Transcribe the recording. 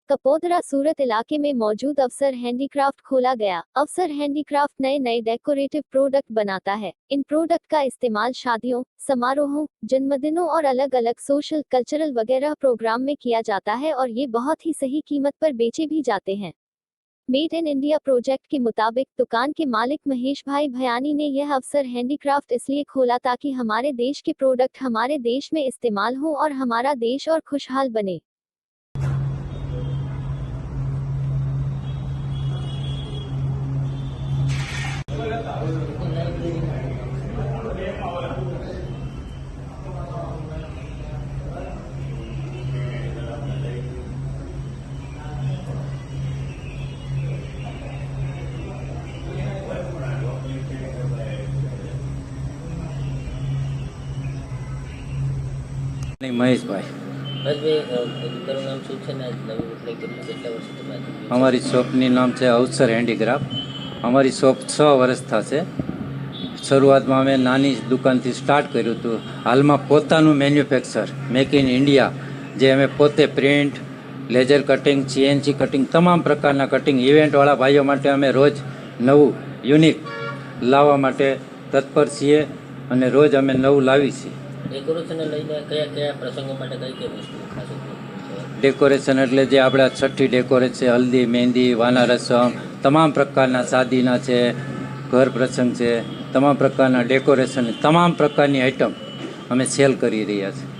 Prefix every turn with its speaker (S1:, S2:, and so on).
S1: कपोदरा सूरत इलाके में मौजूद अवसर हैंडीक्राफ्ट खोला गया। अवसर हैंडीक्राफ्ट नए नए डेकोरेटिव प्रोडक्ट बनाता है। इन प्रोडक्ट का इस्तेमाल शादियों, समारोहों, जन्मदिनों और अलग अलग सोशल, कल्चरल वगैरह प्रोग्राम में किया जाता है और ये बहुत ही सही कीमत पर बेचे भी जाते हैं। मेड इन इंडिया प्रोजेक्ट के मुताबिक दुकान के मालिक महेश भाई भयानी ने यह अवसर हैंडीक्राफ्ट इसलिए खोला ताकि हमारे देश के प्रोडक्ट हमारे देश में इस्तेमाल हो और हमारा देश और खुशहाल बने।
S2: મહેશભાઈ
S3: દુકાનનું નામ શું છે ને નવી ઓપનિંગ કરી કેટલા વર્ષથી તમે
S2: અમારી શોપની નામ છે અવસર હેન્ડીક્રાફ્ટ। અમારી શોપ 6 વર્ષ થશે। શરૂઆતમાં અમે નાની દુકાનથી સ્ટાર્ટ કર્યું હતું। હાલમાં પોતાનું મેન્યુફેક્ચર મેક ઇન ઇન્ડિયા, જે અમે પોતે print, laser cutting, CNC cutting, તમામ પ્રકારના કટિંગ ઇવેન્ટવાળા ભાઈઓ માટે અમે રોજ નવું યુનિક લાવવા માટે તત્પર છીએ અને રોજ અમે નવું લાવી છીએ।
S3: ડેકોરેશનને લઈને કયા કયા પ્રસંગો માટે કઈ કઈ વસ્તુઓ ખાસ ઉપયોગ છે?
S2: ડેકોરેશન એટલે જે આપણા છઠ્ઠી ડેકોરેટ છે, હલ્દી, મહેંદી, વાના રસમ, તમામ પ્રકારના શાદીના છે, ઘર પ્રસંગ છે, તમામ પ્રકારના ડેકોરેશન, તમામ પ્રકારની આઈટમ અમે સેલ કરી રહ્યા છીએ।